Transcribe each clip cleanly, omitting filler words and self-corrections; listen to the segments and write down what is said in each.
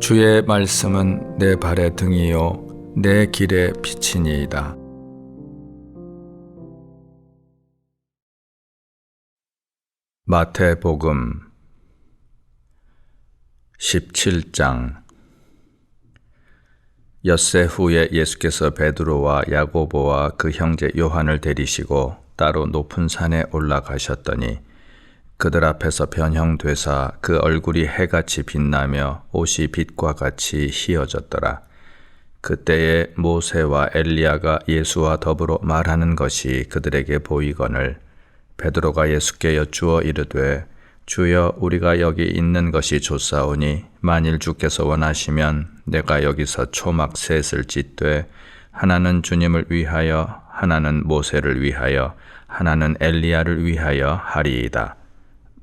주의 말씀은 내 발의 등이요 내 길의 빛이니이다. 마태복음 17장. 엿새 후에 예수께서 베드로와 야고보와 그 형제 요한을 데리시고 따로 높은 산에 올라가셨더니 그들 앞에서 변형되사 그 얼굴이 해같이 빛나며 옷이 빛과 같이 희어졌더라. 그때에 모세와 엘리야가 예수와 더불어 말하는 것이 그들에게 보이거늘 베드로가 예수께 여쭈어 이르되 주여, 우리가 여기 있는 것이 좋사오니 만일 주께서 원하시면 내가 여기서 초막 셋을 짓되 하나는 주님을 위하여, 하나는 모세를 위하여, 하나는 엘리야를 위하여 하리이다.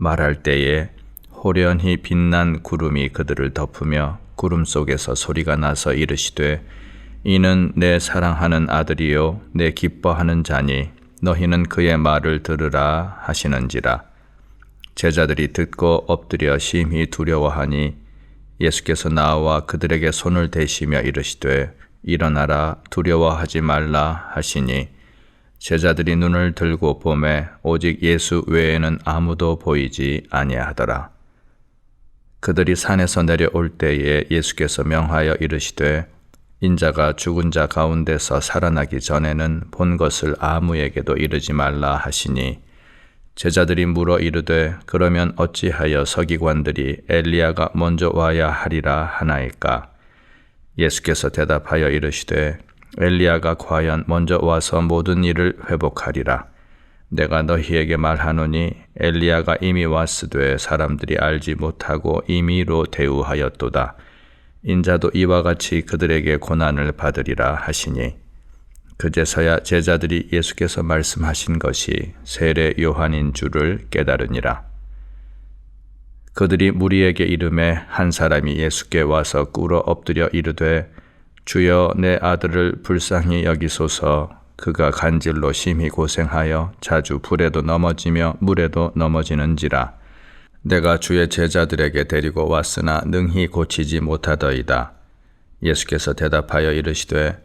말할 때에 호련히 빛난 구름이 그들을 덮으며 구름 속에서 소리가 나서 이르시되 이는 내 사랑하는 아들이요 내 기뻐하는 자니 너희는 그의 말을 들으라 하시는지라. 제자들이 듣고 엎드려 심히 두려워하니 예수께서 나와 그들에게 손을 대시며 이르시되 일어나라, 두려워하지 말라 하시니 제자들이 눈을 들고 보매 오직 예수 외에는 아무도 보이지 아니하더라. 그들이 산에서 내려올 때에 예수께서 명하여 이르시되 인자가 죽은 자 가운데서 살아나기 전에는 본 것을 아무에게도 이르지 말라 하시니 제자들이 물어 이르되 그러면 어찌하여 서기관들이 엘리야가 먼저 와야 하리라 하나이까? 예수께서 대답하여 이르시되 엘리야가 과연 먼저 와서 모든 일을 회복하리라. 내가 너희에게 말하노니 엘리야가 이미 왔으되 사람들이 알지 못하고 임의로 대우하였도다. 인자도 이와 같이 그들에게 고난을 받으리라 하시니 그제서야 제자들이 예수께서 말씀하신 것이 세례 요한인 줄을 깨달으니라. 그들이 무리에게 이르매 한 사람이 예수께 와서 꿇어 엎드려 이르되 주여, 내 아들을 불쌍히 여기소서. 그가 간질로 심히 고생하여 자주 불에도 넘어지며 물에도 넘어지는지라. 내가 주의 제자들에게 데리고 왔으나 능히 고치지 못하더이다. 예수께서 대답하여 이르시되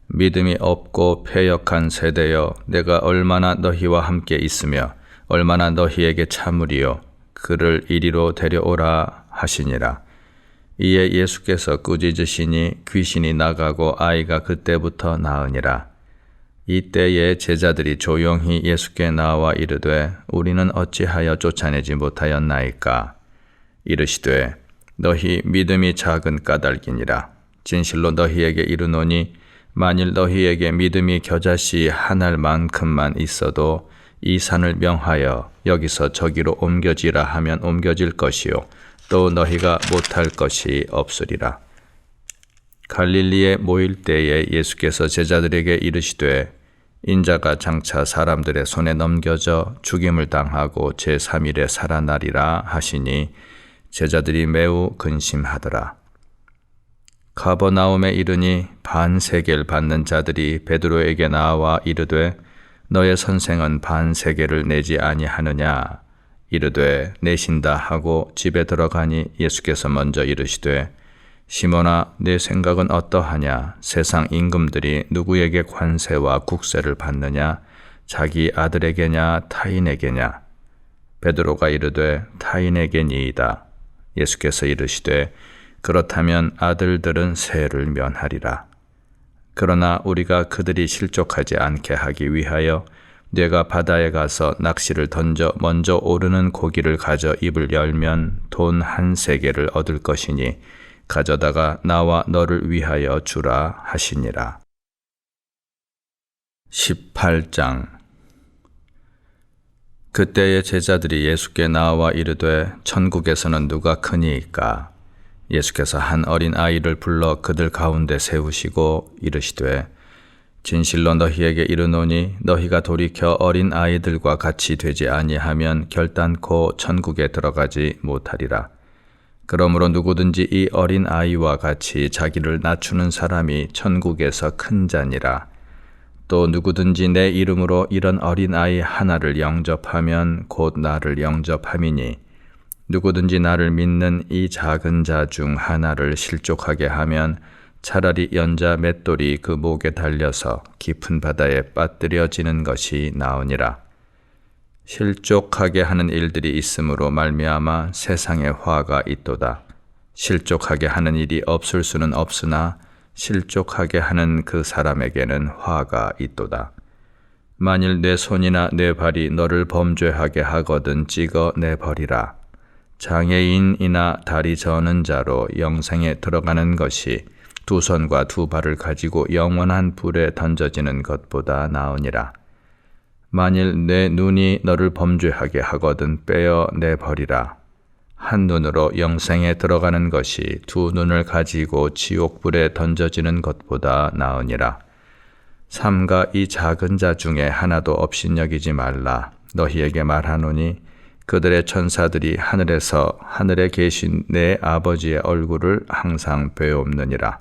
믿음이 없고 패역한 세대여, 내가 얼마나 너희와 함께 있으며 얼마나 너희에게 참으리요. 그를 이리로 데려오라 하시니라. 이에 예수께서 꾸짖으시니 귀신이 나가고 아이가 그때부터 나으니라. 이때에 제자들이 조용히 예수께 나와 이르되 우리는 어찌하여 쫓아내지 못하였나이까? 이르시되 너희 믿음이 작은 까닭이니라. 진실로 너희에게 이르노니 만일 너희에게 믿음이 겨자씨 한 알만큼만 있어도 이 산을 명하여 여기서 저기로 옮겨지라 하면 옮겨질 것이요 또 너희가 못할 것이 없으리라. 갈릴리에 모일 때에 예수께서 제자들에게 이르시되 인자가 장차 사람들의 손에 넘겨져 죽임을 당하고 제3일에 살아나리라 하시니 제자들이 매우 근심하더라. 가버나움에 이르니 반세겔 받는 자들이 베드로에게 나와 이르되 너의 선생은 반세겔을 내지 아니하느냐? 이르되 내신다 하고 집에 들어가니 예수께서 먼저 이르시되 시몬아, 내 생각은 어떠하냐? 세상 임금들이 누구에게 관세와 국세를 받느냐? 자기 아들에게냐 타인에게냐? 베드로가 이르되 타인에게니이다. 예수께서 이르시되 그렇다면 아들들은 세를 면하리라. 그러나 우리가 그들이 실족하지 않게 하기 위하여 네가 바다에 가서 낚시를 던져 먼저 오르는 고기를 가져 입을 열면 돈 1세겔을 얻을 것이니 가져다가 나와 너를 위하여 주라 하시니라. 18장. 그때에 제자들이 예수께 나와 이르되 천국에서는 누가 크니이까? 예수께서 한 어린 아이를 불러 그들 가운데 세우시고 이르시되 진실로 너희에게 이르노니 너희가 돌이켜 어린 아이들과 같이 되지 아니하면 결단코 천국에 들어가지 못하리라. 그러므로 누구든지 이 어린 아이와 같이 자기를 낮추는 사람이 천국에서 큰 자니라. 또 누구든지 내 이름으로 이런 어린 아이 하나를 영접하면 곧 나를 영접함이니 누구든지 나를 믿는 이 작은 자 중 하나를 실족하게 하면 차라리 연자 맷돌이 그 목에 달려서 깊은 바다에 빠뜨려지는 것이 나으니라. 실족하게 하는 일들이 있으므로 말미암아 세상에 화가 있도다. 실족하게 하는 일이 없을 수는 없으나 실족하게 하는 그 사람에게는 화가 있도다. 만일 내 손이나 내 발이 너를 범죄하게 하거든 찍어 내버리라. 장애인이나 다리 저는 자로 영생에 들어가는 것이 두 손과 두 발을 가지고 영원한 불에 던져지는 것보다 나으니라. 만일 내 눈이 너를 범죄하게 하거든 빼어 내버리라. 한 눈으로 영생에 들어가는 것이 두 눈을 가지고 지옥불에 던져지는 것보다 나으니라. 삼가 이 작은 자 중에 하나도 업신여기지 말라. 너희에게 말하노니 그들의 천사들이 하늘에서 하늘에 계신 내 아버지의 얼굴을 항상 배옵느니라.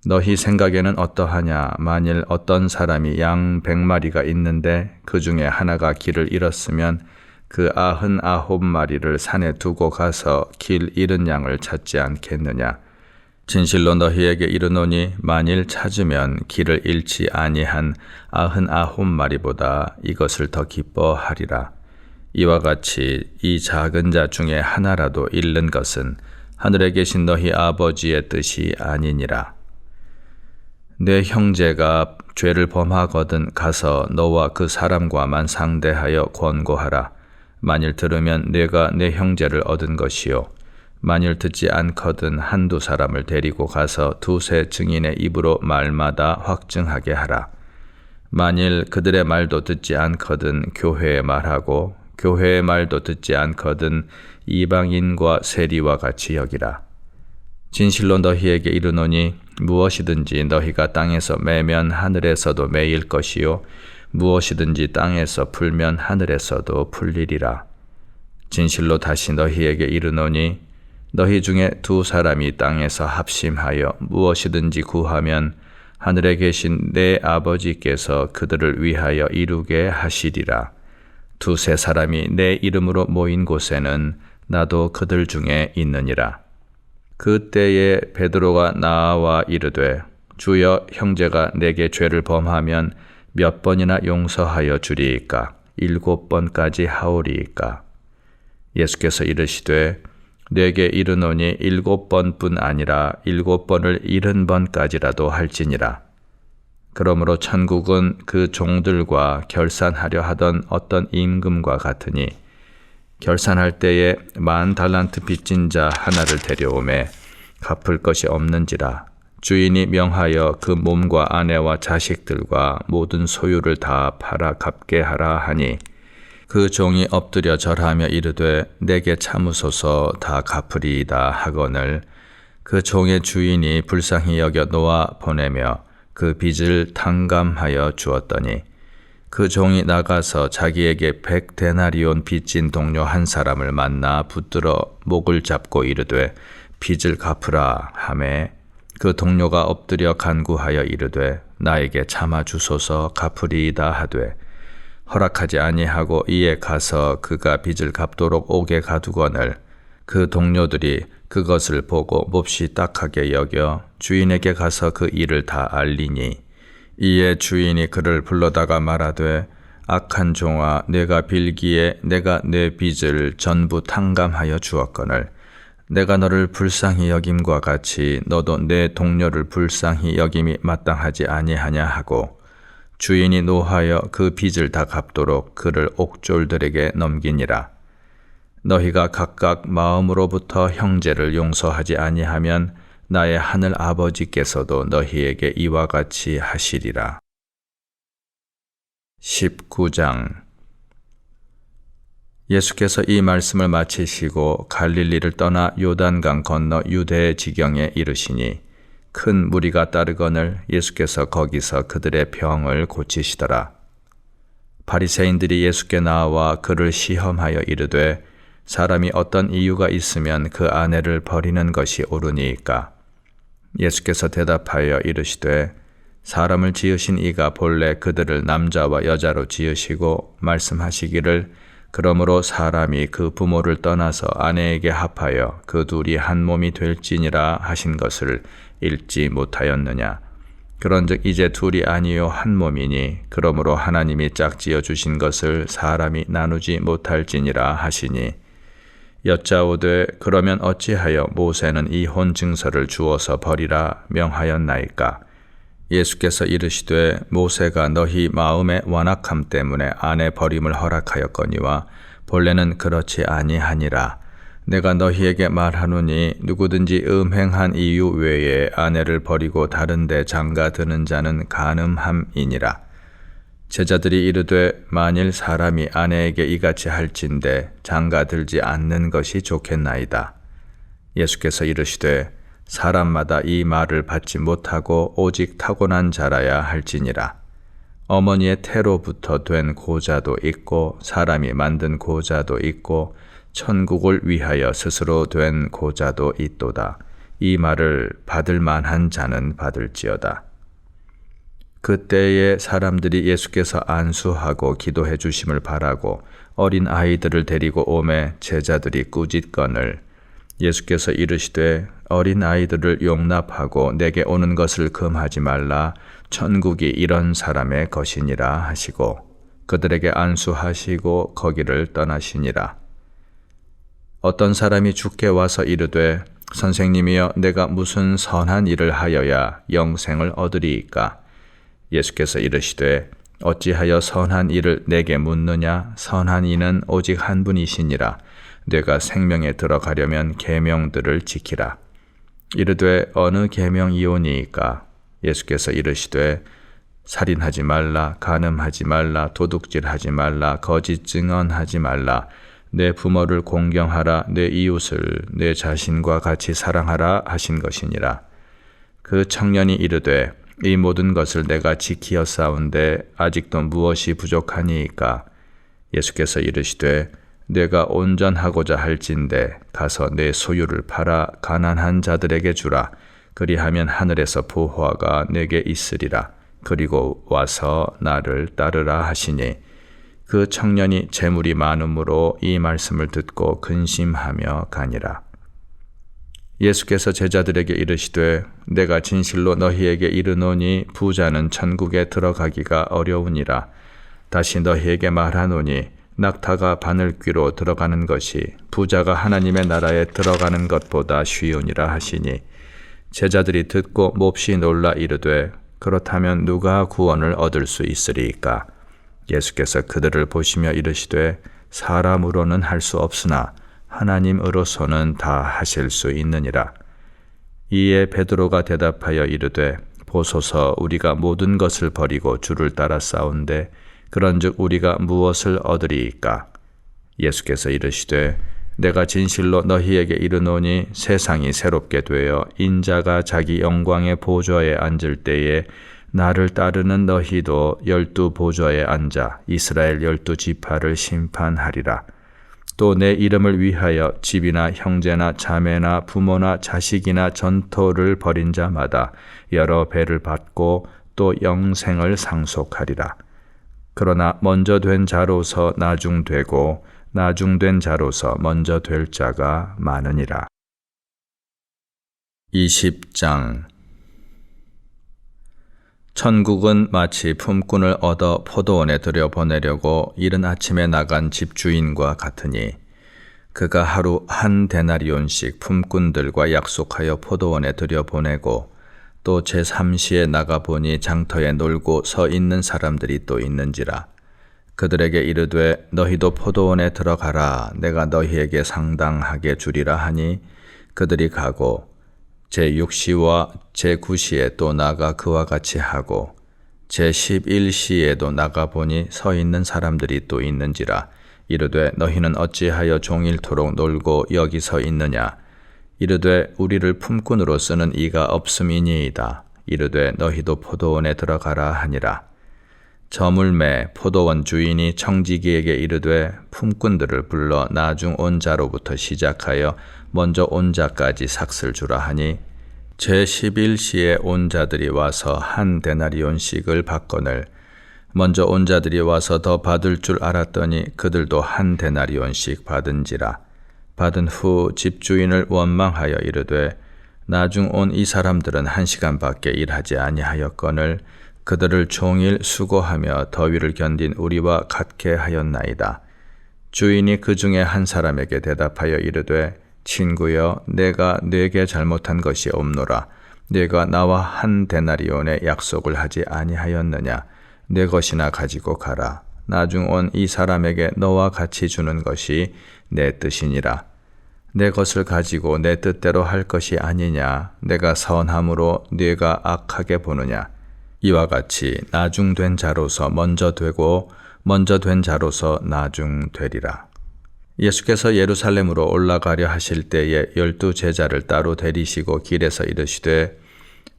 너희 생각에는 어떠하냐? 만일 어떤 사람이 양 100마리가 있는데 그 중에 하나가 길을 잃었으면 그 99마리를 산에 두고 가서 길 잃은 양을 찾지 않겠느냐? 진실로 너희에게 이르노니 만일 찾으면 길을 잃지 아니한 99마리보다 이것을 더 기뻐하리라. 이와 같이 이 작은 자 중에 하나라도 잃는 것은 하늘에 계신 너희 아버지의 뜻이 아니니라. 내 형제가 죄를 범하거든 가서 너와 그 사람과만 상대하여 권고하라. 만일 들으면 내가 내 형제를 얻은 것이요. 만일 듣지 않거든 한두 사람을 데리고 가서 두세 증인의 입으로 말마다 확증하게 하라. 만일 그들의 말도 듣지 않거든 교회의 말하고 교회의 말도 듣지 않거든 이방인과 세리와 같이 여기라. 진실로 너희에게 이르노니 무엇이든지 너희가 땅에서 매면 하늘에서도 매일 것이요 무엇이든지 땅에서 풀면 하늘에서도 풀리리라. 진실로 다시 너희에게 이르노니 너희 중에 두 사람이 땅에서 합심하여 무엇이든지 구하면 하늘에 계신 내 아버지께서 그들을 위하여 이루게 하시리라. 두세 사람이 내 이름으로 모인 곳에는 나도 그들 중에 있느니라. 그때에 베드로가 나와 이르되 주여 형제가 내게 죄를 범하면 몇 번이나 용서하여 주리이까? 7번까지 하오리이까? 예수께서 이르시되 내게 이르노니 7번뿐 아니라 7번을 70번까지라도 할지니라. 그러므로 천국은 그 종들과 결산하려 하던 어떤 임금과 같으니 결산할 때에 10,000달란트 빚진 자 하나를 데려오매 갚을 것이 없는지라. 주인이 명하여 그 몸과 아내와 자식들과 모든 소유를 다 팔아 갚게 하라 하니 그 종이 엎드려 절하며 이르되 내게 참으소서 다 갚으리이다 하거늘 그 종의 주인이 불쌍히 여겨 놓아 보내며 그 빚을 탕감하여 주었더니 그 종이 나가서 자기에게 100데나리온 빚진 동료 한 사람을 만나 붙들어 목을 잡고 이르되 빚을 갚으라 하매 그 동료가 엎드려 간구하여 이르되 나에게 참아 주소서 갚으리이다 하되 허락하지 아니하고 이에 가서 그가 빚을 갚도록 옥에 가두거늘 그 동료들이 그것을 보고 몹시 딱하게 여겨 주인에게 가서 그 일을 다 알리니 이에 주인이 그를 불러다가 말하되 악한 종아 내가 빌기에 내가 내 빚을 전부 탕감하여 주었거늘 내가 너를 불쌍히 여김과 같이 너도 내 동료를 불쌍히 여김이 마땅하지 아니하냐 하고 주인이 노하여 그 빚을 다 갚도록 그를 옥졸들에게 넘기니라. 너희가 각각 마음으로부터 형제를 용서하지 아니하면 나의 하늘 아버지께서도 너희에게 이와 같이 하시리라. 19장 예수께서 이 말씀을 마치시고 갈릴리를 떠나 요단강 건너 유대 지경에 이르시니 큰 무리가 따르거늘 예수께서 거기서 그들의 병을 고치시더라. 바리새인들이 예수께 나와 그를 시험하여 이르되 사람이 어떤 이유가 있으면 그 아내를 버리는 것이 옳으니이까? 예수께서 대답하여 이르시되 사람을 지으신 이가 본래 그들을 남자와 여자로 지으시고 말씀하시기를 그러므로 사람이 그 부모를 떠나서 아내에게 합하여 그 둘이 한 몸이 될지니라 하신 것을 읽지 못하였느냐. 그런즉 이제 둘이 아니요 한 몸이니 그러므로 하나님이 짝지어 주신 것을 사람이 나누지 못할지니라 하시니, 여짜오되 그러면 어찌하여 모세는 이혼 증서를 주어서 버리라 명하였나이까. 예수께서 이르시되 모세가 너희 마음의 완악함 때문에 아내 버림을 허락하였거니와 본래는 그렇지 아니하니라. 내가 너희에게 말하노니 누구든지 음행한 이유 외에 아내를 버리고 다른 데 장가드는 자는 간음함이니라. 제자들이 이르되 만일 사람이 아내에게 이같이 할진대 장가들지 않는 것이 좋겠나이다. 예수께서 이르시되 사람마다 이 말을 받지 못하고 오직 타고난 자라야 할지니라. 어머니의 태로부터 된 고자도 있고 사람이 만든 고자도 있고 천국을 위하여 스스로 된 고자도 있도다. 이 말을 받을 만한 자는 받을지어다. 그때에 사람들이 예수께서 안수하고 기도해 주심을 바라고 어린 아이들을 데리고 오매 제자들이 꾸짖거늘 예수께서 이르시되 어린 아이들을 용납하고 내게 오는 것을 금하지 말라. 천국이 이런 사람의 것이니라 하시고 그들에게 안수하시고 거기를 떠나시니라. 어떤 사람이 주께 와서 이르되 선생님이여 내가 무슨 선한 일을 하여야 영생을 얻으리이까? 예수께서 이르시되 어찌하여 선한 일을 내게 묻느냐? 선한 이는 오직 한 분이시니라. 내가 생명에 들어가려면 계명들을 지키라. 이르되 어느 계명이오니이까? 예수께서 이르시되 살인하지 말라, 간음하지 말라, 도둑질하지 말라, 거짓 증언하지 말라, 내 부모를 공경하라, 내 이웃을 내 자신과 같이 사랑하라 하신 것이니라. 그 청년이 이르되 이 모든 것을 내가 지키었사온데 아직도 무엇이 부족하니이까? 예수께서 이르시되 내가 온전하고자 할진대 가서 내 소유를 팔아 가난한 자들에게 주라. 그리하면 하늘에서 보화가 내게 있으리라. 그리고 와서 나를 따르라 하시니, 그 청년이 재물이 많음으로 이 말씀을 듣고 근심하며 가니라. 예수께서 제자들에게 이르시되 내가 진실로 너희에게 이르노니 부자는 천국에 들어가기가 어려우니라. 다시 너희에게 말하노니 낙타가 바늘귀로 들어가는 것이 부자가 하나님의 나라에 들어가는 것보다 쉬우니라 하시니, 제자들이 듣고 몹시 놀라 이르되 그렇다면 누가 구원을 얻을 수 있으리이까? 예수께서 그들을 보시며 이르시되 사람으로는 할 수 없으나 하나님으로서는 다 하실 수 있느니라. 이에 베드로가 대답하여 이르되 보소서 우리가 모든 것을 버리고 주를 따라 싸운데 그런즉 우리가 무엇을 얻으리이까? 예수께서 이르시되 내가 진실로 너희에게 이르노니 세상이 새롭게 되어 인자가 자기 영광의 보좌에 앉을 때에 나를 따르는 너희도 12 보좌에 앉아 이스라엘 12 지파를 심판하리라. 또 내 이름을 위하여 집이나 형제나 자매나 부모나 자식이나 전토를 벌인 자마다 여러 배를 받고 또 영생을 상속하리라. 그러나 먼저 된 자로서 나중되고 나중된 자로서 먼저 될 자가 많으니라. 20장. 천국은 마치 품꾼을 얻어 포도원에 들여보내려고 이른 아침에 나간 집주인과 같으니, 그가 하루 한 데나리온씩 품꾼들과 약속하여 포도원에 들여보내고 또 제3시에 나가보니 장터에 놀고 서 있는 사람들이 또 있는지라. 그들에게 이르되 너희도 포도원에 들어가라. 내가 너희에게 상당하게 주리라 하니 그들이 가고 제6시와 제9시에 또 나가 그와 같이 하고 제11시에도 나가보니 서 있는 사람들이 또 있는지라. 이르되 너희는 어찌하여 종일토록 놀고 여기 서 있느냐? 이르되 우리를 품꾼으로 쓰는 이가 없음이니이다. 이르되 너희도 포도원에 들어가라 하니라. 저물매 포도원 주인이 청지기에게 이르되 품꾼들을 불러 나중 온 자로부터 시작하여 먼저 온 자까지 삭슬 주라 하니, 제11시에 온 자들이 와서 한 데나리온씩을 받거늘 먼저 온 자들이 와서 더 받을 줄 알았더니 그들도 한 데나리온씩 받은지라. 받은 후 집주인을 원망하여 이르되 나중 온 이 사람들은 1시간밖에 일하지 아니하였거늘 그들을 종일 수고하며 더위를 견딘 우리와 같게 하였나이다. 주인이 그 중에 한 사람에게 대답하여 이르되 친구여, 내가 네게 잘못한 것이 없노라. 네가 나와 한 데나리온의 약속을 하지 아니하였느냐? 내 것이나 가지고 가라. 나중 온 이 사람에게 너와 같이 주는 것이 내 뜻이니라. 내 것을 가지고 내 뜻대로 할 것이 아니냐? 내가 선함으로 네가 악하게 보느냐? 이와 같이 나중된 자로서 먼저 되고 먼저 된 자로서 나중되리라. 예수께서 예루살렘으로 올라가려 하실 때에 12 제자를 따로 데리시고 길에서 이르시되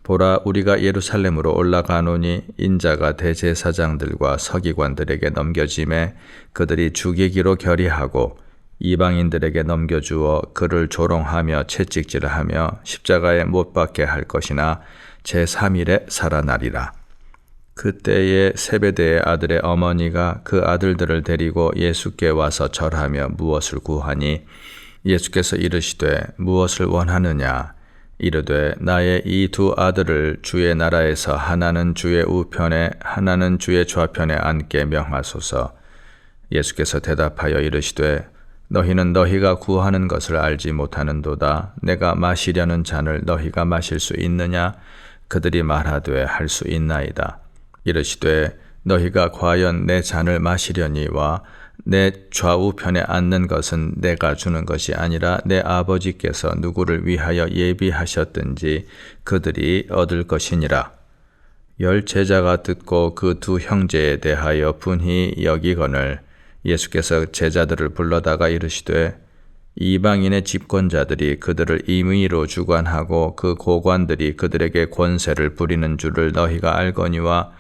보라, 우리가 예루살렘으로 올라가노니 인자가 대제사장들과 서기관들에게 넘겨짐에 그들이 죽이기로 결의하고 이방인들에게 넘겨주어 그를 조롱하며 채찍질하며 십자가에 못 박게 할 것이나 제3일에 살아나리라. 그때에 세베대의 아들의 어머니가 그 아들들을 데리고 예수께 와서 절하며 무엇을 구하니 예수께서 이르시되 무엇을 원하느냐? 이르되 나의 이 2 아들을 주의 나라에서 하나는 주의 우편에 하나는 주의 좌편에 앉게 명하소서. 예수께서 대답하여 이르시되 너희는 너희가 구하는 것을 알지 못하는도다. 내가 마시려는 잔을 너희가 마실 수 있느냐? 그들이 말하되 할 수 있나이다. 이르시되 너희가 과연 내 잔을 마시려니와 내 좌우편에 앉는 것은 내가 주는 것이 아니라 내 아버지께서 누구를 위하여 예비하셨든지 그들이 얻을 것이니라. 10 제자가 듣고 그 2 형제에 대하여 분히 여기거늘 예수께서 제자들을 불러다가 이르시되 이방인의 집권자들이 그들을 임의로 주관하고 그 고관들이 그들에게 권세를 부리는 줄을 너희가 알거니와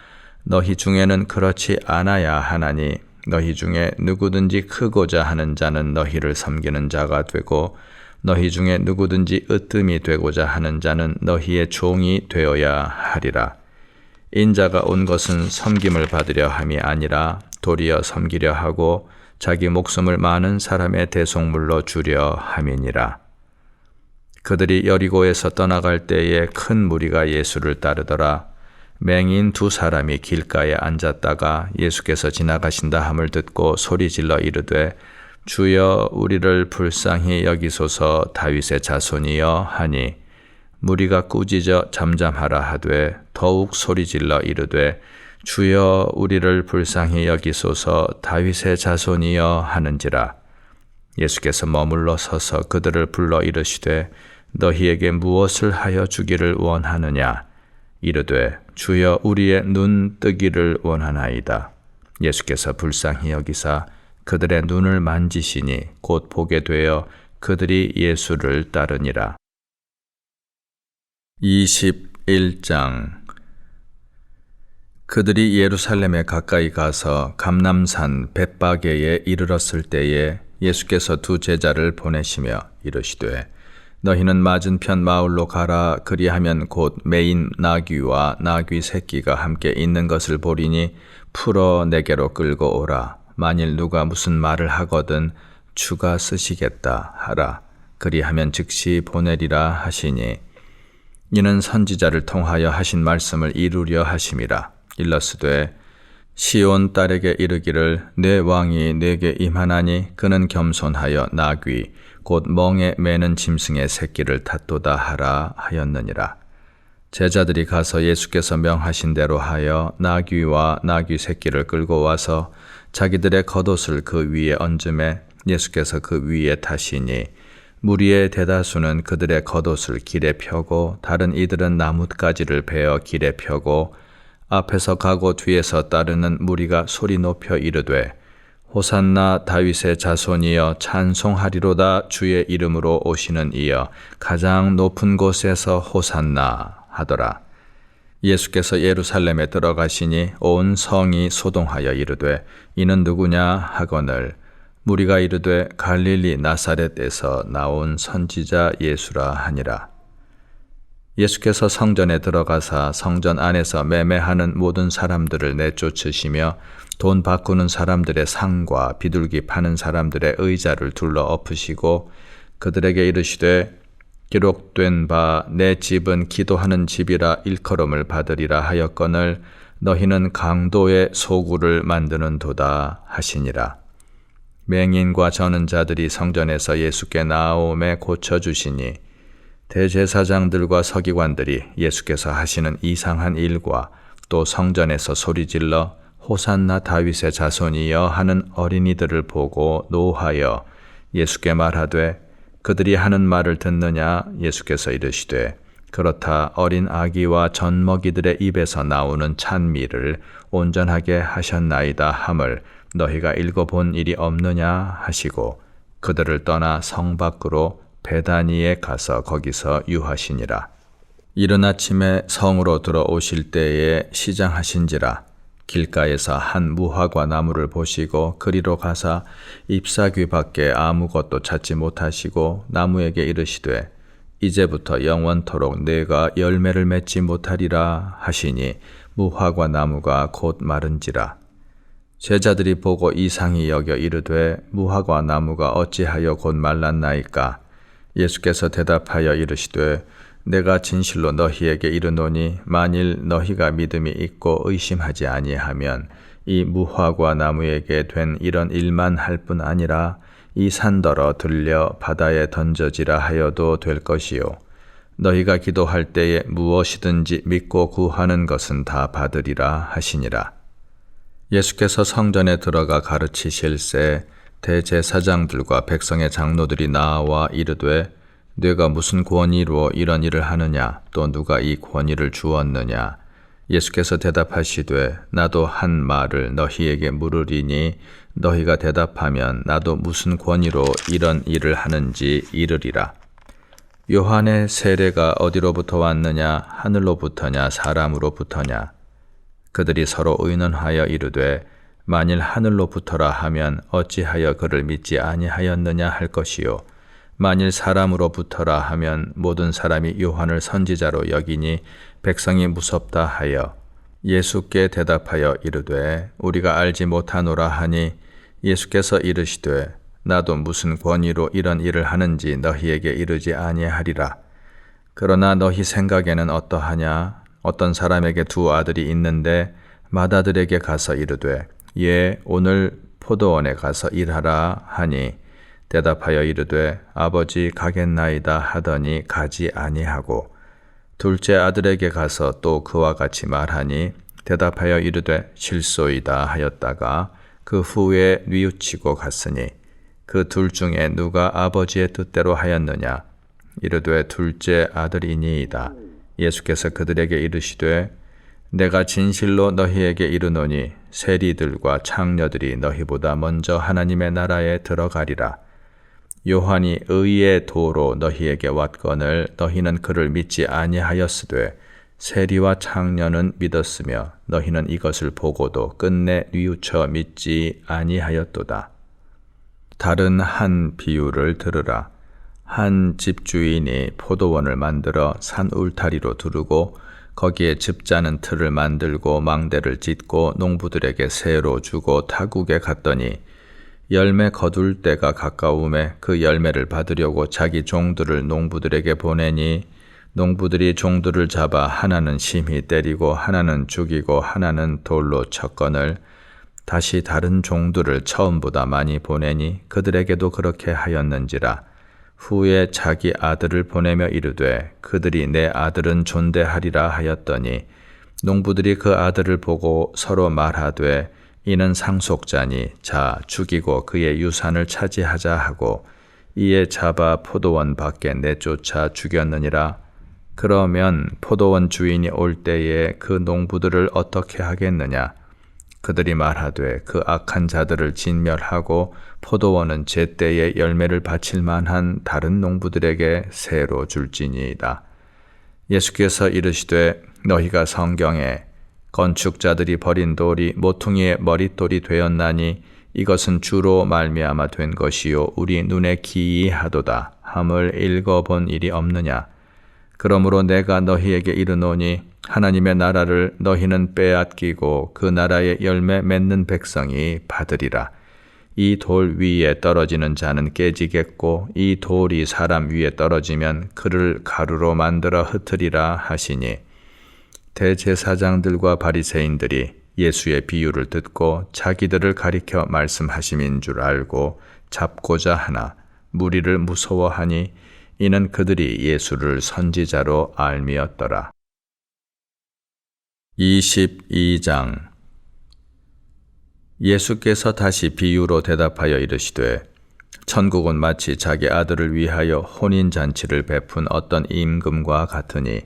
너희 중에는 그렇지 않아야 하나니 너희 중에 누구든지 크고자 하는 자는 너희를 섬기는 자가 되고 너희 중에 누구든지 으뜸이 되고자 하는 자는 너희의 종이 되어야 하리라. 인자가 온 것은 섬김을 받으려 함이 아니라 도리어 섬기려 하고 자기 목숨을 많은 사람의 대속물로 주려 함이니라. 그들이 여리고에서 떠나갈 때에 큰 무리가 예수를 따르더라. 맹인 2 사람이 길가에 앉았다가 예수께서 지나가신다 함을 듣고 소리질러 이르되 주여, 우리를 불쌍히 여기소서. 다윗의 자손이여 하니 무리가 꾸짖어 잠잠하라 하되 더욱 소리질러 이르되 주여, 우리를 불쌍히 여기소서. 다윗의 자손이여 하는지라. 예수께서 머물러 서서 그들을 불러 이르시되 너희에게 무엇을 하여 주기를 원하느냐? 이르되 주여, 우리의 눈 뜨기를 원하나이다. 예수께서 불쌍히 여기사 그들의 눈을 만지시니 곧 보게 되어 그들이 예수를 따르니라. 21장. 그들이 예루살렘에 가까이 가서 감람산 벳바게에 이르렀을 때에 예수께서 2 제자를 보내시며 이르시되 너희는 맞은편 마을로 가라. 그리하면 곧 매인 나귀와 나귀 새끼가 함께 있는 것을 보리니 풀어 내게로 끌고 오라. 만일 누가 무슨 말을 하거든 주가 쓰시겠다 하라. 그리하면 즉시 보내리라 하시니 이는 선지자를 통하여 하신 말씀을 이루려 하심이라. 일러스되 시온 딸에게 이르기를 내 왕이 내게 임하나니 그는 겸손하여 나귀 곧 멍에 매는 짐승의 새끼를 탔도다 하라 하였느니라. 제자들이 가서 예수께서 명하신 대로 하여 나귀와 나귀 새끼를 끌고 와서 자기들의 겉옷을 그 위에 얹음에 예수께서 그 위에 타시니 무리의 대다수는 그들의 겉옷을 길에 펴고 다른 이들은 나뭇가지를 베어 길에 펴고 앞에서 가고 뒤에서 따르는 무리가 소리 높여 이르되 호산나 다윗의 자손이여 찬송하리로다. 주의 이름으로 오시는 이여 가장 높은 곳에서 호산나 하더라. 예수께서 예루살렘에 들어가시니 온 성이 소동하여 이르되 이는 누구냐 하거늘 무리가 이르되 갈릴리 나사렛에서 나온 선지자 예수라 하니라. 예수께서 성전에 들어가사 성전 안에서 매매하는 모든 사람들을 내쫓으시며 돈 바꾸는 사람들의 상과 비둘기 파는 사람들의 의자를 둘러 엎으시고 그들에게 이르시되 기록된 바 내 집은 기도하는 집이라 일컬음을 받으리라 하였거늘 너희는 강도의 소굴을 만드는도다 하시니라. 맹인과 저는 자들이 성전에서 예수께 나오매 고쳐주시니 대제사장들과 서기관들이 예수께서 하시는 이상한 일과 또 성전에서 소리질러 호산나 다윗의 자손이여 하는 어린이들을 보고 노하여 예수께 말하되 그들이 하는 말을 듣느냐? 예수께서 이르시되 그렇다 어린 아기와 젖먹이들의 입에서 나오는 찬미를 온전하게 하셨나이다 함을 너희가 읽어본 일이 없느냐 하시고 그들을 떠나 성 밖으로 베다니에 가서 거기서 유하시니라. 이른 아침에 성으로 들어오실 때에 시장하신지라 길가에서 한 무화과 나무를 보시고 그리로 가사 잎사귀 밖에 아무것도 찾지 못하시고 나무에게 이르시되 이제부터 영원토록 내가 열매를 맺지 못하리라 하시니 무화과 나무가 곧 마른지라. 제자들이 보고 이상히 여겨 이르되 무화과 나무가 어찌하여 곧 말랐나이까? 예수께서 대답하여 이르시되 내가 진실로 너희에게 이르노니 만일 너희가 믿음이 있고 의심하지 아니하면 이 무화과 나무에게 된 이런 일만 할 뿐 아니라 이 산더러 들려 바다에 던져지라 하여도 될 것이요 너희가 기도할 때에 무엇이든지 믿고 구하는 것은 다 받으리라 하시니라. 예수께서 성전에 들어가 가르치실새 대제사장들과 백성의 장로들이 나와 이르되 네가 무슨 권위로 이런 일을 하느냐? 또 누가 이 권위를 주었느냐? 예수께서 대답하시되 나도 한 말을 너희에게 물으리니 너희가 대답하면 나도 무슨 권위로 이런 일을 하는지 이르리라. 요한의 세례가 어디로부터 왔느냐? 하늘로부터냐? 사람으로부터냐? 그들이 서로 의논하여 이르되 만일 하늘로부터라 하면 어찌하여 그를 믿지 아니하였느냐 할 것이요 만일 사람으로부터라 하면 모든 사람이 요한을 선지자로 여기니 백성이 무섭다 하여 예수께 대답하여 이르되 우리가 알지 못하노라 하니 예수께서 이르시되 나도 무슨 권위로 이런 일을 하는지 너희에게 이르지 아니하리라. 그러나 너희 생각에는 어떠하냐? 어떤 사람에게 두 아들이 있는데 맏아들에게 가서 이르되 예 오늘 포도원에 가서 일하라 하니 대답하여 이르되 아버지 가겠나이다 하더니 가지 아니하고 둘째 아들에게 가서 또 그와 같이 말하니 대답하여 이르되 실소이다 하였다가 그 후에 뉘우치고 갔으니 그 둘 중에 누가 아버지의 뜻대로 하였느냐? 이르되 둘째 아들이니이다. 예수께서 그들에게 이르시되 내가 진실로 너희에게 이르노니 세리들과 창녀들이 너희보다 먼저 하나님의 나라에 들어가리라. 요한이 의의 도로 너희에게 왔거늘 너희는 그를 믿지 아니하였으되 세리와 창녀는 믿었으며 너희는 이것을 보고도 끝내 뉘우쳐 믿지 아니하였도다. 다른 한 비유를 들으라. 한 집주인이 포도원을 만들어 산 울타리로 두르고 거기에 즙자는 틀을 만들고 망대를 짓고 농부들에게 새로 주고 타국에 갔더니 열매 거둘 때가 가까움에 그 열매를 받으려고 자기 종들을 농부들에게 보내니 농부들이 종들을 잡아 하나는 심히 때리고 하나는 죽이고 하나는 돌로 쳤거늘 다시 다른 종들을 처음보다 많이 보내니 그들에게도 그렇게 하였는지라. 후에 자기 아들을 보내며 이르되 그들이 내 아들은 존대하리라 하였더니 농부들이 그 아들을 보고 서로 말하되 이는 상속자니 자 죽이고 그의 유산을 차지하자 하고 이에 잡아 포도원 밖에 내쫓아 죽였느니라. 그러면 포도원 주인이 올 때에 그 농부들을 어떻게 하겠느냐? 그들이 말하되 그 악한 자들을 진멸하고 포도원은 제때에 열매를 바칠 만한 다른 농부들에게 새로 줄지니이다. 예수께서 이르시되 너희가 성경에 건축자들이 버린 돌이 모퉁이의 머릿돌이 되었나니 이것은 주로 말미암아 된 것이요 우리 눈에 기이하도다 함을 읽어본 일이 없느냐? 그러므로 내가 너희에게 이르노니 하나님의 나라를 너희는 빼앗기고 그 나라의 열매 맺는 백성이 받으리라. 이 돌 위에 떨어지는 자는 깨지겠고 이 돌이 사람 위에 떨어지면 그를 가루로 만들어 흩으리라 하시니, 대제사장들과 바리새인들이 예수의 비유를 듣고 자기들을 가리켜 말씀하심인 줄 알고 잡고자 하나 무리를 무서워하니 이는 그들이 예수를 선지자로 알미었더라. 22장. 예수께서 다시 비유로 대답하여 이르시되, 천국은 마치 자기 아들을 위하여 혼인잔치를 베푼 어떤 임금과 같으니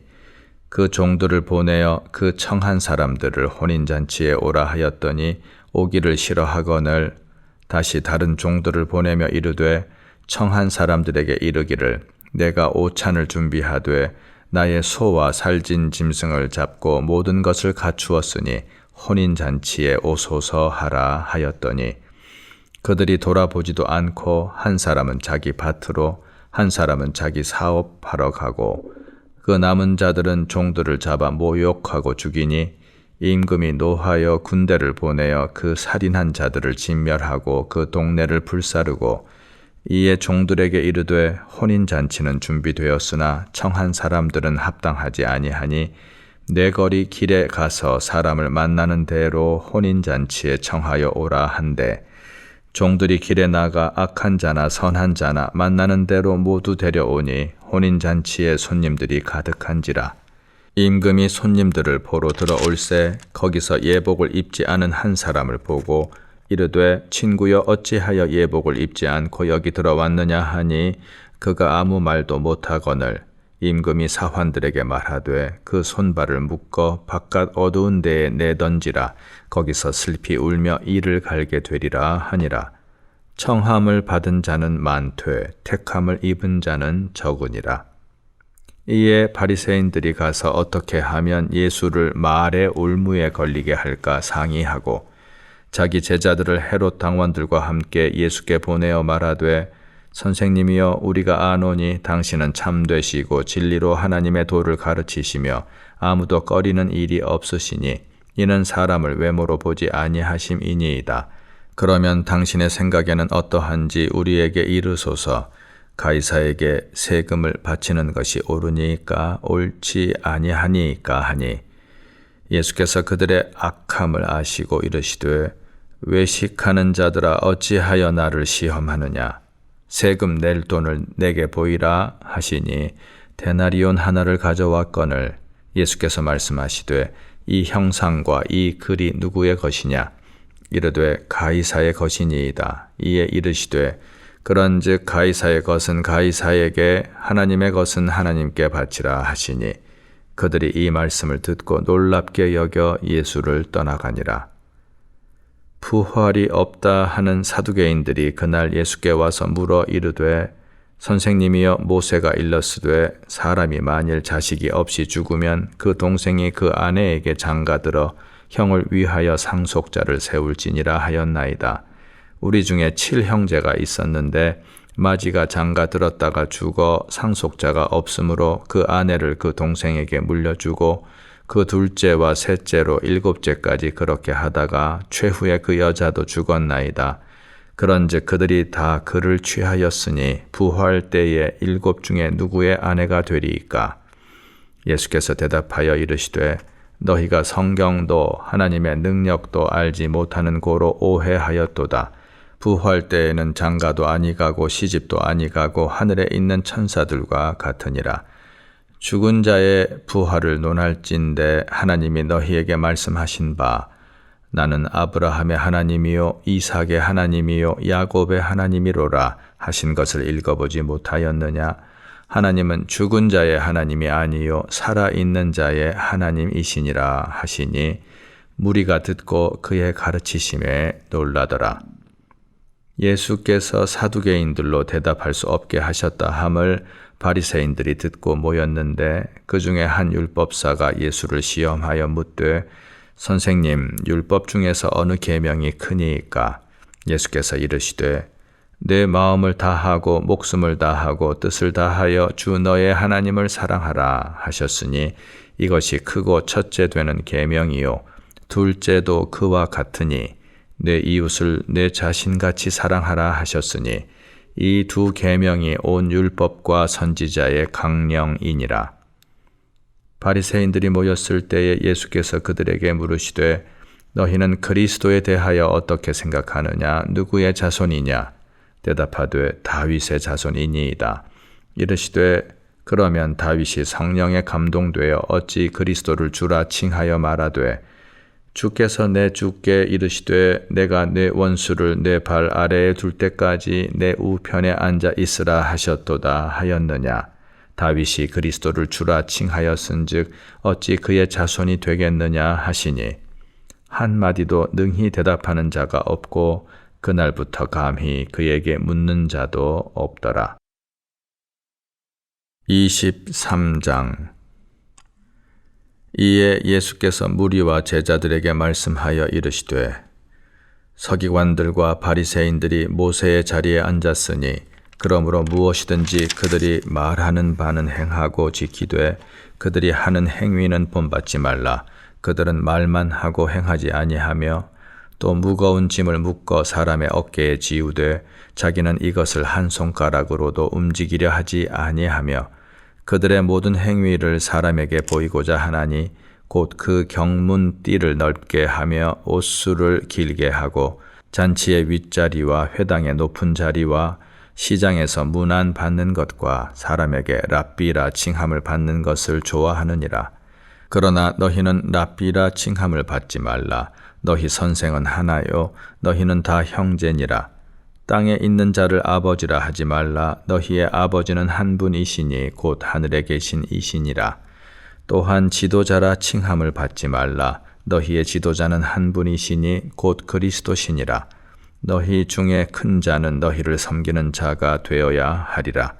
그 종들을 보내어 그 청한 사람들을 혼인잔치에 오라 하였더니 오기를 싫어하거늘 다시 다른 종들을 보내며 이르되 청한 사람들에게 이르기를 내가 오찬을 준비하되 나의 소와 살진 짐승을 잡고 모든 것을 갖추었으니 혼인잔치에 오소서 하라 하였더니 그들이 돌아보지도 않고 한 사람은 자기 밭으로 한 사람은 자기 사업하러 가고 그 남은 자들은 종들을 잡아 모욕하고 죽이니 임금이 노하여 군대를 보내어 그 살인한 자들을 진멸하고 그 동네를 불사르고 이에 종들에게 이르되 혼인잔치는 준비되었으나 청한 사람들은 합당하지 아니하니 내 거리 길에 가서 사람을 만나는 대로 혼인잔치에 청하여 오라 한데 종들이 길에 나가 악한 자나 선한 자나 만나는 대로 모두 데려오니 혼인잔치에 손님들이 가득한지라. 임금이 손님들을 보러 들어올새 거기서 예복을 입지 않은 한 사람을 보고 이르되 친구여 어찌하여 예복을 입지 않고 여기 들어왔느냐 하니 그가 아무 말도 못하거늘 임금이 사환들에게 말하되 그 손발을 묶어 바깥 어두운 데에 내던지라. 거기서 슬피 울며 이를 갈게 되리라 하니라. 청함을 받은 자는 많되 택함을 입은 자는 적으니라. 이에 바리새인들이 가서 어떻게 하면 예수를 말의 올무에 걸리게 할까 상의하고 자기 제자들을 헤롯 당원들과 함께 예수께 보내어 말하되 선생님이여 우리가 아노니 당신은 참되시고 진리로 하나님의 도를 가르치시며 아무도 꺼리는 일이 없으시니 이는 사람을 외모로 보지 아니하심이니이다. 그러면 당신의 생각에는 어떠한지 우리에게 이르소서. 가이사에게 세금을 바치는 것이 옳으니까 옳지 아니하니까 하니 예수께서 그들의 악함을 아시고 이르시되 외식하는 자들아 어찌하여 나를 시험하느냐. 세금 낼 돈을 내게 보이라 하시니 데나리온 하나를 가져왔거늘 예수께서 말씀하시되 이 형상과 이 글이 누구의 것이냐. 이르되 가이사의 것이니이다. 이에 이르시되 그런즉 가이사의 것은 가이사에게 하나님의 것은 하나님께 바치라 하시니 그들이 이 말씀을 듣고 놀랍게 여겨 예수를 떠나가니라. 부활이 없다 하는 사두개인들이 그날 예수께 와서 물어 이르되 선생님이여 모세가 일렀으되 사람이 만일 자식이 없이 죽으면 그 동생이 그 아내에게 장가들어 형을 위하여 상속자를 세울지니라 하였나이다. 우리 중에 7형제가 있었는데 마지가 장가들었다가 죽어 상속자가 없으므로 그 아내를 그 동생에게 물려주고 그 둘째와 셋째로 7째까지 그렇게 하다가 최후에 그 여자도 죽었나이다. 그런즉 그들이 다 그를 취하였으니 부활 때에 7 중에 누구의 아내가 되리이까? 예수께서 대답하여 이르시되 너희가 성경도 하나님의 능력도 알지 못하는 고로 오해하였도다. 부활 때에는 장가도 아니가고 시집도 아니가고 하늘에 있는 천사들과 같으니라. 죽은 자의 부활을 논할진대 하나님이 너희에게 말씀하신 바 나는 아브라함의 하나님이요 이삭의 하나님이요 야곱의 하나님이로라 하신 것을 읽어보지 못하였느냐. 하나님은 죽은 자의 하나님이 아니요 살아있는 자의 하나님이시니라 하시니 무리가 듣고 그의 가르치심에 놀라더라. 예수께서 사두개인들로 대답할 수 없게 하셨다 함을 바리새인들이 듣고 모였는데 그 중에 한 율법사가 예수를 시험하여 묻되 선생님 율법 중에서 어느 계명이 크니이까? 예수께서 이르시되 내 마음을 다하고 목숨을 다하고 뜻을 다하여 주 너의 하나님을 사랑하라 하셨으니 이것이 크고 첫째 되는 계명이요 둘째도 그와 같으니 내 이웃을 내 자신같이 사랑하라 하셨으니 이 두 계명이 온 율법과 선지자의 강령이니라. 바리새인들이 모였을 때에 예수께서 그들에게 물으시되 너희는 그리스도에 대하여 어떻게 생각하느냐? 누구의 자손이냐? 대답하되 다윗의 자손이니이다. 이르시되 그러면 다윗이 성령에 감동되어 어찌 그리스도를 주라 칭하여 말하되 주께서 내 주께 이르시되 내가 내 원수를 내 발 아래에 둘 때까지 내 우편에 앉아 있으라 하셨도다 하였느냐? 다윗이 그리스도를 주라 칭하였은즉 어찌 그의 자손이 되겠느냐 하시니 한마디도 능히 대답하는 자가 없고 그날부터 감히 그에게 묻는 자도 없더라. 23장. 이에 예수께서 무리와 제자들에게 말씀하여 이르시되 서기관들과 바리새인들이 모세의 자리에 앉았으니 그러므로 무엇이든지 그들이 말하는 바는 행하고 지키되 그들이 하는 행위는 본받지 말라. 그들은 말만 하고 행하지 아니하며 또 무거운 짐을 묶어 사람의 어깨에 지우되 자기는 이것을 한 손가락으로도 움직이려 하지 아니하며 그들의 모든 행위를 사람에게 보이고자 하나니 곧 그 경문 띠를 넓게 하며 옷수를 길게 하고 잔치의 윗자리와 회당의 높은 자리와 시장에서 문안 받는 것과 사람에게 랍비라 칭함을 받는 것을 좋아하느니라. 그러나 너희는 랍비라 칭함을 받지 말라. 너희 선생은 하나요 너희는 다 형제니라. 땅에 있는 자를 아버지라 하지 말라. 너희의 아버지는 한 분이시니 곧 하늘에 계신 이시니라. 또한 지도자라 칭함을 받지 말라. 너희의 지도자는 한 분이시니 곧 그리스도시니라. 너희 중에 큰 자는 너희를 섬기는 자가 되어야 하리라.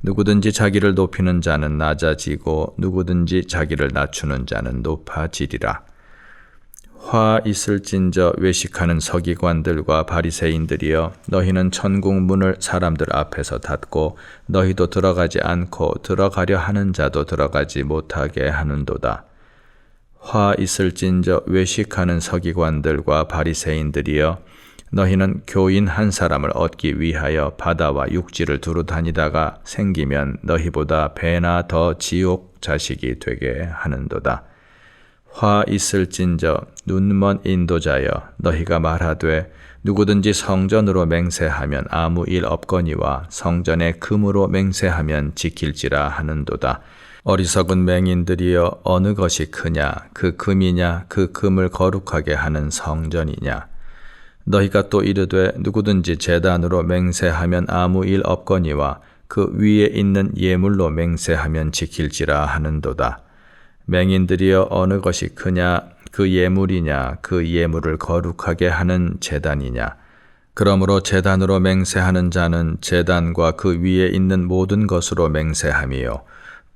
누구든지 자기를 높이는 자는 낮아지고 누구든지 자기를 낮추는 자는 높아지리라. 화 있을진저 외식하는 서기관들과 바리새인들이여 너희는 천국 문을 사람들 앞에서 닫고 너희도 들어가지 않고 들어가려 하는 자도 들어가지 못하게 하는도다. 화 있을진저 외식하는 서기관들과 바리새인들이여 너희는 교인 한 사람을 얻기 위하여 바다와 육지를 두루 다니다가 생기면 너희보다 배나 더 지옥 자식이 되게 하는도다. 화 있을진저 눈먼 인도자여 너희가 말하되 누구든지 성전으로 맹세하면 아무 일 없거니와 성전에 금으로 맹세하면 지킬지라 하는도다. 어리석은 맹인들이여 어느 것이 크냐 그 금이냐 그 금을 거룩하게 하는 성전이냐. 너희가 또 이르되 누구든지 제단으로 맹세하면 아무 일 없거니와 그 위에 있는 예물로 맹세하면 지킬지라 하는도다. 맹인들이여 어느 것이 크냐 그 예물이냐 그 예물을 거룩하게 하는 제단이냐. 그러므로 제단으로 맹세하는 자는 제단과 그 위에 있는 모든 것으로 맹세함이요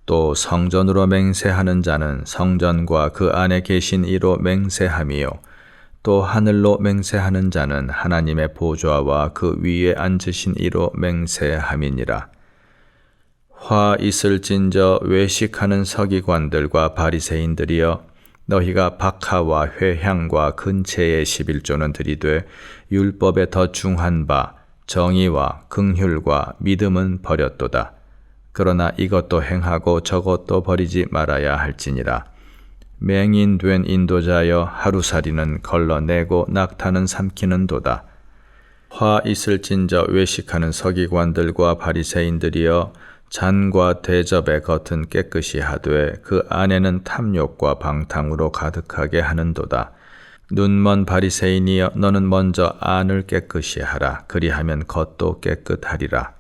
또 성전으로 맹세하는 자는 성전과 그 안에 계신 이로 맹세함이요 또 하늘로 맹세하는 자는 하나님의 보좌와 그 위에 앉으신 이로 맹세함이니라. 화 있을진저 외식하는 서기관들과 바리새인들이여 너희가 박하와 회향과 근체의 11조는 들이되 율법에 더 중한 바 정의와 긍휼과 믿음은 버렸도다. 그러나 이것도 행하고 저것도 버리지 말아야 할지니라. 맹인 된 인도자여 하루살이는 걸러내고 낙타는 삼키는도다. 화 있을진저 외식하는 서기관들과 바리새인들이여 잔과 대접의 겉은 깨끗이 하되 그 안에는 탐욕과 방탕으로 가득하게 하는도다. 눈먼 바리새인이여 너는 먼저 안을 깨끗이 하라. 그리하면 겉도 깨끗하리라.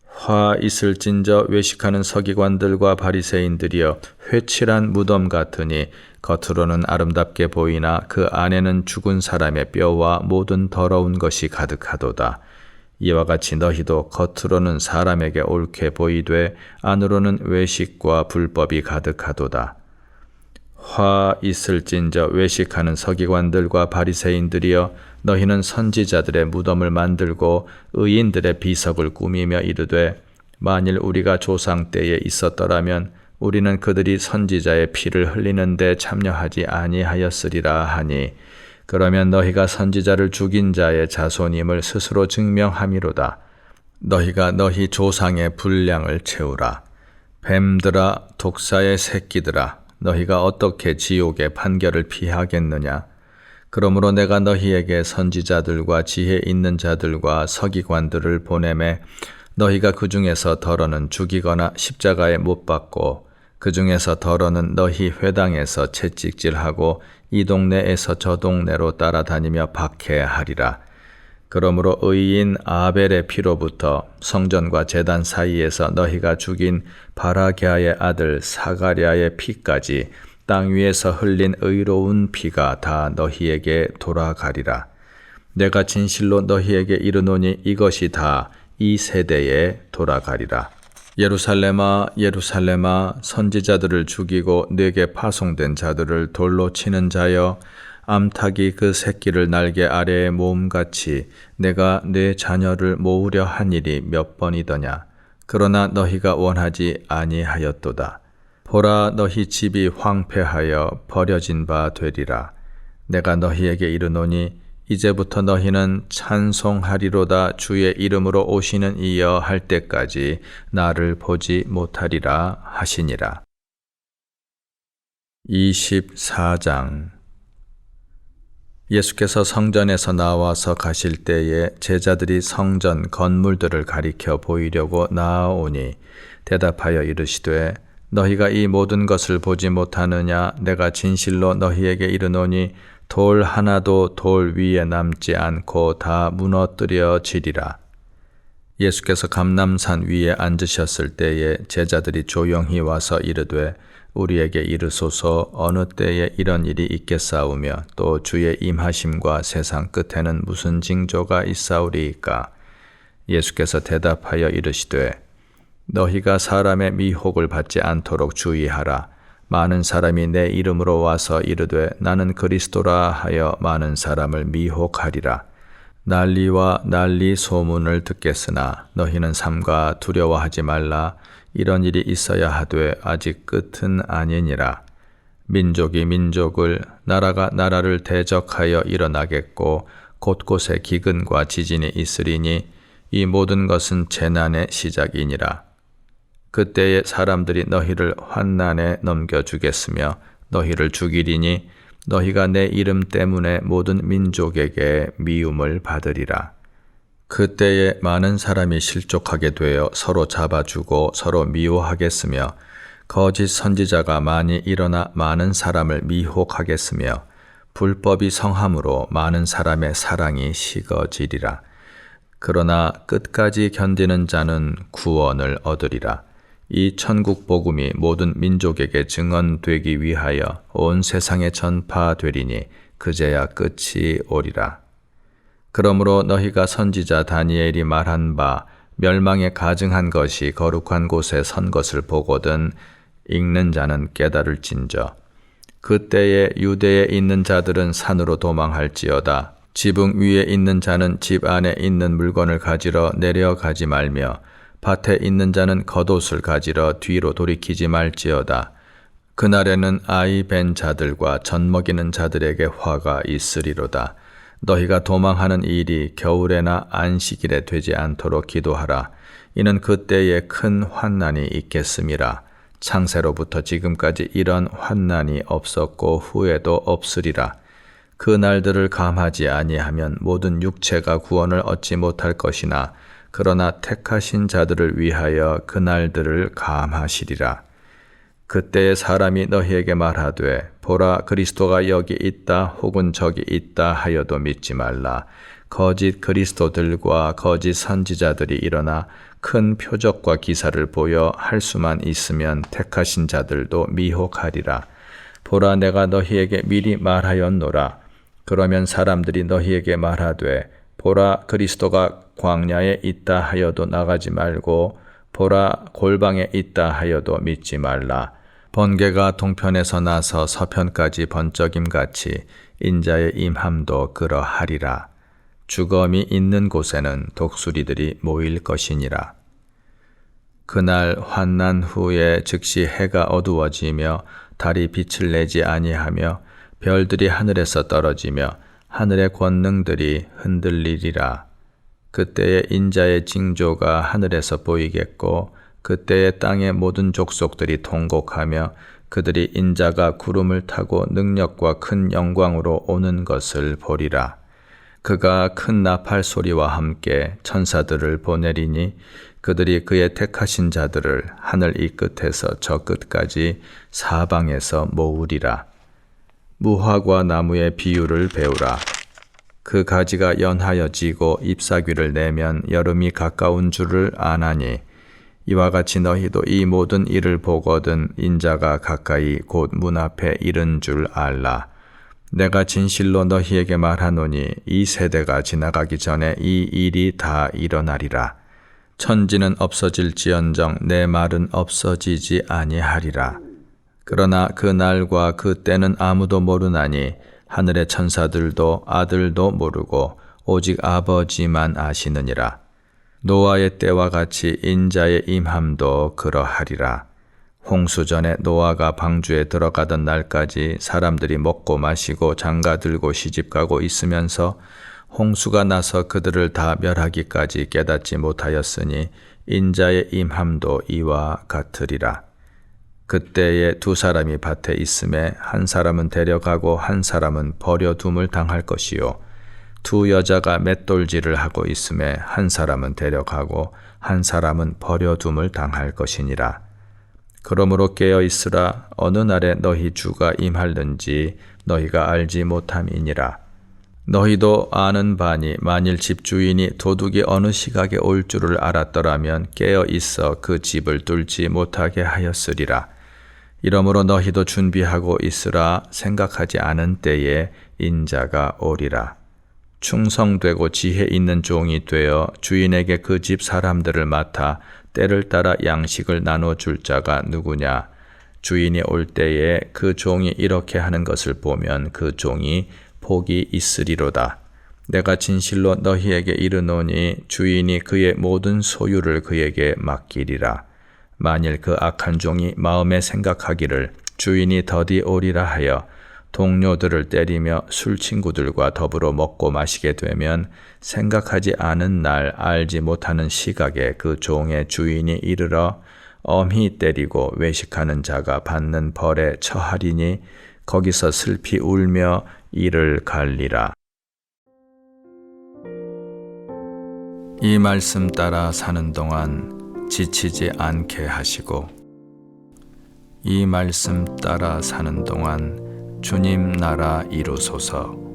화 있을진저 외식하는 서기관들과 바리새인들이여 회칠한 무덤 같으니 겉으로는 아름답게 보이나 그 안에는 죽은 사람의 뼈와 모든 더러운 것이 가득하도다. 이와 같이 너희도 겉으로는 사람에게 옳게 보이되 안으로는 외식과 불법이 가득하도다. 화 있을진저 외식하는 서기관들과 바리새인들이여 너희는 선지자들의 무덤을 만들고 의인들의 비석을 꾸미며 이르되 만일 우리가 조상 때에 있었더라면 우리는 그들이 선지자의 피를 흘리는데 참여하지 아니하였으리라 하니 그러면 너희가 선지자를 죽인 자의 자손임을 스스로 증명함이로다. 너희가 너희 조상의 분량을 채우라. 뱀들아 독사의 새끼들아 너희가 어떻게 지옥의 판결을 피하겠느냐. 그러므로 내가 너희에게 선지자들과 지혜 있는 자들과 서기관들을 보내매 너희가 그 중에서 더러는 죽이거나 십자가에 못 박고 그 중에서 더러는 너희 회당에서 채찍질하고 이 동네에서 저 동네로 따라다니며 박해하리라. 그러므로 의인 아벨의 피로부터 성전과 제단 사이에서 너희가 죽인 바라게아의 아들 사가랴의 피까지 땅 위에서 흘린 의로운 피가 다 너희에게 돌아가리라. 내가 진실로 너희에게 이르노니 이것이 다 이 세대에 돌아가리라. 예루살렘아 예루살렘아 선지자들을 죽이고 네게 파송된 자들을 돌로 치는 자여 암탉이 그 새끼를 날개 아래에 모음같이 내가 네 자녀를 모으려 한 일이 몇 번이더냐. 그러나 너희가 원하지 아니하였도다. 보라 너희 집이 황폐하여 버려진 바 되리라. 내가 너희에게 이르노니 이제부터 너희는 찬송하리로다. 주의 이름으로 오시는 이여 할 때까지 나를 보지 못하리라 하시니라. 24장. 예수께서 성전에서 나와서 가실 때에 제자들이 성전 건물들을 가리켜 보이려고 나아오니 대답하여 이르시되 너희가 이 모든 것을 보지 못하느냐. 내가 진실로 너희에게 이르노니 돌 하나도 돌 위에 남지 않고 다 무너뜨려지리라. 예수께서 감람산 위에 앉으셨을 때에 제자들이 조용히 와서 이르되 우리에게 이르소서 어느 때에 이런 일이 있겠사오며 또 주의 임하심과 세상 끝에는 무슨 징조가 있사오리이까. 예수께서 대답하여 이르시되 너희가 사람의 미혹을 받지 않도록 주의하라. 많은 사람이 내 이름으로 와서 이르되 나는 그리스도라 하여 많은 사람을 미혹하리라. 난리와 난리 소문을 듣겠으나 너희는 삼가 두려워하지 말라. 이런 일이 있어야 하되 아직 끝은 아니니라. 민족이 민족을 나라가 나라를 대적하여 일어나겠고 곳곳에 기근과 지진이 있으리니 이 모든 것은 재난의 시작이니라. 그때에 사람들이 너희를 환난에 넘겨주겠으며 너희를 죽이리니 너희가 내 이름 때문에 모든 민족에게 미움을 받으리라. 그때에 많은 사람이 실족하게 되어 서로 잡아주고 서로 미워하겠으며 거짓 선지자가 많이 일어나 많은 사람을 미혹하겠으며 불법이 성함으로 많은 사람의 사랑이 식어지리라. 그러나 끝까지 견디는 자는 구원을 얻으리라. 이 천국 복음이 모든 민족에게 증언되기 위하여 온 세상에 전파되리니 그제야 끝이 오리라. 그러므로 너희가 선지자 다니엘이 말한 바 멸망에 가증한 것이 거룩한 곳에 선 것을 보거든 읽는 자는 깨달을진저. 그때에 유대에 있는 자들은 산으로 도망할지어다. 지붕 위에 있는 자는 집 안에 있는 물건을 가지러 내려가지 말며 밭에 있는 자는 겉옷을 가지러 뒤로 돌이키지 말지어다. 그날에는 아이 벤 자들과 젖먹이는 자들에게 화가 있으리로다. 너희가 도망하는 일이 겨울에나 안식일에 되지 않도록 기도하라. 이는 그때에 큰 환난이 있겠음이라. 창세로부터 지금까지 이런 환난이 없었고 후에도 없으리라. 그 날들을 감하지 아니하면 모든 육체가 구원을 얻지 못할 것이나 그러나 택하신 자들을 위하여 그 날들을 감하시리라. 그때에 사람이 너희에게 말하되 보라 그리스도가 여기 있다 혹은 저기 있다 하여도 믿지 말라. 거짓 그리스도들과 거짓 선지자들이 일어나 큰 표적과 기사를 보여 할 수만 있으면 택하신 자들도 미혹하리라. 보라 내가 너희에게 미리 말하였노라. 그러면 사람들이 너희에게 말하되 보라 그리스도가 광야에 있다 하여도 나가지 말고 보라 골방에 있다 하여도 믿지 말라. 번개가 동편에서 나서 서편까지 번쩍임같이 인자의 임함도 그러하리라. 주검이 있는 곳에는 독수리들이 모일 것이니라. 그날 환난 후에 즉시 해가 어두워지며 달이 빛을 내지 아니하며 별들이 하늘에서 떨어지며 하늘의 권능들이 흔들리리라. 그때에 인자의 징조가 하늘에서 보이겠고 그때에 땅의 모든 족속들이 통곡하며 그들이 인자가 구름을 타고 능력과 큰 영광으로 오는 것을 보리라. 그가 큰 나팔 소리와 함께 천사들을 보내리니 그들이 그의 택하신 자들을 하늘 이 끝에서 저 끝까지 사방에서 모으리라. 무화과 나무의 비유를 배우라. 그 가지가 연하여 지고 잎사귀를 내면 여름이 가까운 줄을 아나니 이와 같이 너희도 이 모든 일을 보거든 인자가 가까이 곧 문 앞에 이른 줄 알라. 내가 진실로 너희에게 말하노니 이 세대가 지나가기 전에 이 일이 다 일어나리라. 천지는 없어질지언정 내 말은 없어지지 아니하리라. 그러나 그 날과 그 때는 아무도 모르나니 하늘의 천사들도 아들도 모르고 오직 아버지만 아시느니라. 노아의 때와 같이 인자의 임함도 그러하리라. 홍수 전에 노아가 방주에 들어가던 날까지 사람들이 먹고 마시고 장가들고 시집가고 있으면서 홍수가 나서 그들을 다 멸하기까지 깨닫지 못하였으니 인자의 임함도 이와 같으리라. 그때에 두 사람이 밭에 있음에 한 사람은 데려가고 한 사람은 버려둠을 당할 것이요 두 여자가 맷돌질을 하고 있음에 한 사람은 데려가고 한 사람은 버려둠을 당할 것이니라. 그러므로 깨어 있으라. 어느 날에 너희 주가 임할는지 너희가 알지 못함이니라. 너희도 아는 바니 만일 집주인이 도둑이 어느 시각에 올 줄을 알았더라면 깨어 있어 그 집을 뚫지 못하게 하였으리라. 이러므로 너희도 준비하고 있으라. 생각하지 않은 때에 인자가 오리라. 충성되고 지혜 있는 종이 되어 주인에게 그 집 사람들을 맡아 때를 따라 양식을 나눠줄 자가 누구냐? 주인이 올 때에 그 종이 이렇게 하는 것을 보면 그 종이 복이 있으리로다. 내가 진실로 너희에게 이르노니 주인이 그의 모든 소유를 그에게 맡기리라. 만일 그 악한 종이 마음에 생각하기를 주인이 더디 오리라 하여 동료들을 때리며 술 친구들과 더불어 먹고 마시게 되면 생각하지 않은 날 알지 못하는 시각에 그 종의 주인이 이르러 엄히 때리고 외식하는 자가 받는 벌에 처하리니 거기서 슬피 울며 이를 갈리라. 이 말씀 따라 사는 동안 지치지 않게 하시고 이 말씀 따라 사는 동안 주님 나라 이루소서.